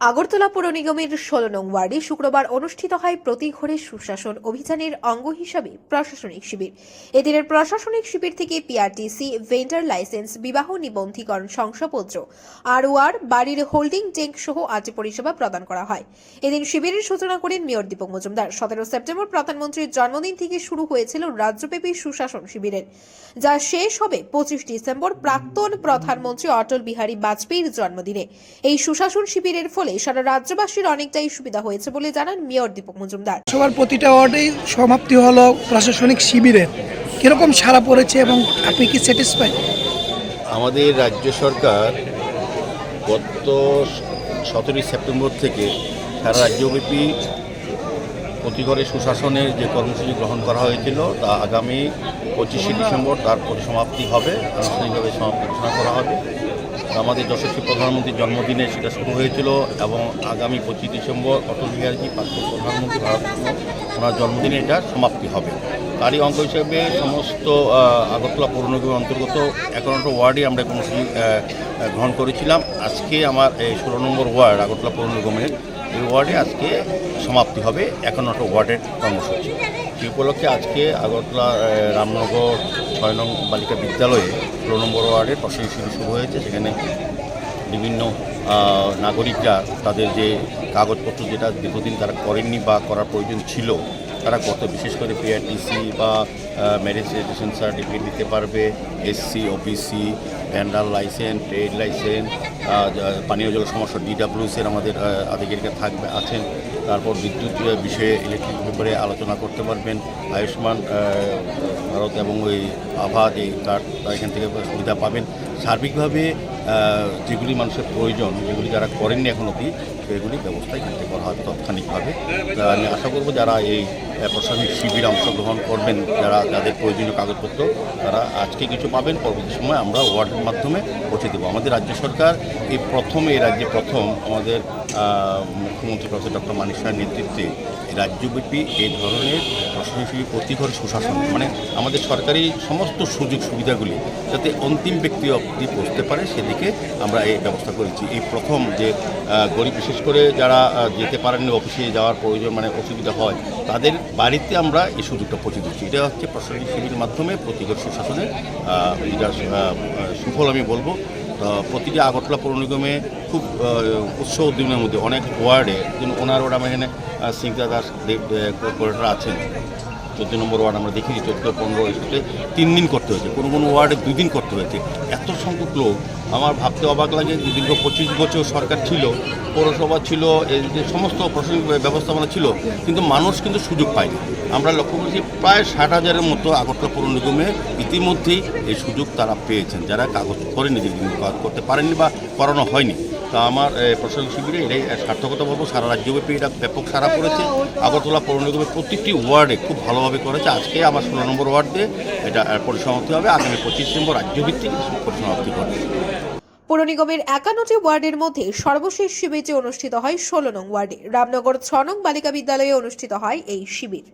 আগরতলা পৌর নিগমের ১৬ নং ওয়ার্ডে শুক্রবার অনুষ্ঠিত হয় প্রতি ঘরে সুশাসন অভিযানের অঙ্গ হিসাবে প্রশাসনিক শিবির। এদিনের প্রশাসনিক শিবির থেকে পিআরটিসি, ভেন্ডার লাইসেন্স, বিবাহ নিবন্ধীকরণ শংসাপত্র, আরওআর, বাড়ির হোল্ডিং ট্যাঙ্ক সহ ৮টি পরিষেবা প্রদান করা হয়। এদিন শিবিরের সূচনা করেন মেয়র দীপক মজুমদার। ১৭ সেপ্টেম্বর প্রধানমন্ত্রীর জন্মদিন থেকে শুরু হয়েছিল রাজ্যব্যাপী সুশাসন শিবিরের, যা শেষ হবে ২৫ ডিসেম্বর প্রাক্তন প্রধানমন্ত্রী অটল বিহারী বাজপেয়ীর জন্মদিনে। এই সুশাসন শিবিরের ফলে সারা রাজ্যবাসীর অনেকটাই সুবিধা হয়েছে বলে জানান মেয়র দীপক মজুমদার। সবার প্রতিটা ওয়ার্ডেই সমাপ্তি হলো প্রশাসনিক শিবিরের। কিরকম সাড়া পড়েছে এবং আপনি কি স্যাটিসফাই? আমাদের রাজ্য সরকার গত ১৭ সেপ্টেম্বর থেকে সারা রাজ্যব্যাপী প্রতি ঘরে সুশাসনের যে কর্মসূচি গ্রহণ করা হয়েছিল তা আগামী ২৫শে ডিসেম্বর তার পরিসমাপ্তি হবে, আনুষ্ঠানিকভাবে সমাপ্তি ঘোষণা করা হবে। আমাদের যশস্বী প্রধানমন্ত্রীর জন্মদিনে সেটা শুরু হয়েছিল এবং আগামী ২৫ ডিসেম্বর অটল বিহারী প্রাক্তন প্রধানমন্ত্রী ভারতরত্ন ওনার জন্মদিনে এটা সমাপ্তি হবে। তারই অঙ্গ হিসেবে সমস্ত আগরতলা পৌর নিগমের অন্তর্গত ১১টা ওয়ার্ডে আমরা কর্মসূচি গ্রহণ করেছিলাম। আজকে আমার এই ১৬ নম্বর ওয়ার্ড আগরতলা পৌর নিগমের এই ওয়ার্ডে আজকে সমাপ্তি হবে ৫১টা ওয়ার্ডের কর্মসূচি। সেই উপলক্ষে আজকে আগরতলা রামনগর ৬ নং বালিকা বিদ্যালয়ে ১৬ নম্বর ওয়ার্ডের প্রশাসনিক শিবির শুরু হয়েছে। সেখানে বিভিন্ন নাগরিকরা তাদের যে কাগজপত্র যেটা দীর্ঘদিন তারা করেননি বা করার প্রয়োজন ছিল তারা বিশেষ করে পিআরটিসি বা ম্যারেজ রেজিস্ট্রেশন সার্টিফিকেট নিতে পারবে, SC, OBC, vendor licence, trade licence, পানীয় জল সমস্যা ডিডাব্লিউসির আমাদের আধিকারিকরা আছেন। তারপর বিদ্যুৎ বিষয়ে ইলেকট্রিক ব্যাপারে আলোচনা করতে পারবেন। আয়ুষ্মান ভারত এবং ওই আভা যে কার্ড এখান থেকে সুবিধা পাবেন। সার্বিকভাবে যেগুলি মানুষের প্রয়োজন, যেগুলি যারা করেননি এখন অবধি, সেগুলি ব্যবস্থা এখান থেকে করা হবে তাৎক্ষণিকভাবে। আমি আশা করব যারা এই প্রশাসনিক শিবিরে অংশগ্রহণ করবেন, যাদের প্রয়োজনীয় কাগজপত্র তারা আজকে কিছু পাবেন, পরবর্তী সময় আমরা ওয়ার্ডের মাধ্যমে পৌঁছে দেবো। আমাদের রাজ্য সরকার এই রাজ্যে প্রথম আমাদের মুখ্যমন্ত্রী প্রফেসর ডক্টর মানিক সাহের নেতৃত্বে রাজ্যব্যাপী এই ধরনের প্রশাসনিক শিবির প্রতি ঘরে সুশাসন, মানে আমাদের সরকারি সমস্ত সুযোগ সুবিধাগুলি যাতে অন্তিম ব্যক্তি অবধি পৌঁছতে পারে সেদিকে আমরা এই ব্যবস্থা করেছি। এই প্রথম যে গরিব, বিশেষ করে যারা যেতে পারেননি, অফিসে যাওয়ার প্রয়োজন মানে অসুবিধা হয়, তাদের বাড়িতে আমরা এই সুযোগটা পৌঁছে দিচ্ছি। এটা হচ্ছে প্রশাসনিক শিবিরের মাধ্যমে প্রতি ঘর সুশাসনের এটা সুফল আমি বলবো। প্রতিটি আগরতলা পৌর নিগমে খুব উৎসাহ উদ্দীপনার মধ্যে অনেক ওয়ার্ডে, ওনার ওয়ার্ড আমার এখানে সিংহা দাস কর্পোরেটর আছেন, ১৪ নম্বর ওয়ার্ড আমরা দেখেছি ১৪, ১৫ এসে ৩ দিন করতে হয়েছে, কোনো কোনো ওয়ার্ডে ২ দিন করতে হয়েছে। এত সংখ্যক লোক আমার ভাবতে অবাক লাগে। দীর্ঘ ২৫ বছর সরকার ছিল, পৌরসভা ছিল, এই যে সমস্ত প্রশাসনিক ব্যবস্থাপনা ছিল, কিন্তু মানুষ কিন্তু সুযোগ পায়নি। আমরা লক্ষ্য করেছি প্রায় ৬০,০০০-এর মতো আগরতলা পৌর নিগমে ইতিমধ্যেই এই সুযোগ তারা পেয়েছেন, যারা কাগজ করেনি, দীর্ঘদিন কাজ করতে পারেননি বা করানো হয়নি। তা আমার প্রশাসনিক শিবিরে এটাই সার্থকতা বলবো। সারা রাজ্যব্যাপী এটা ব্যাপক সাড়া পড়েছে। আগরতলা পৌর নিগমের প্রত্যেকটি ওয়ার্ডে খুব ভালোভাবে করেছে। আজকে আমার ১৬ নম্বর ওয়ার্ডে এটা পরিসমাপ্তি হবে, আগামী ২৫ ডিসেম্বর রাজ্যভিত্তিক পরিসমাপ্তি করবে। পৌর নিগমের ৫১টি ওয়ার্ডের মধ্যে সর্বশেষ শিবিরটি অনুষ্ঠিত হয় ১৬ নং ওয়ার্ডে। রামনগর ৬ নং বালিকা বিদ্যালয়ে অনুষ্ঠিত হয় এই শিবির।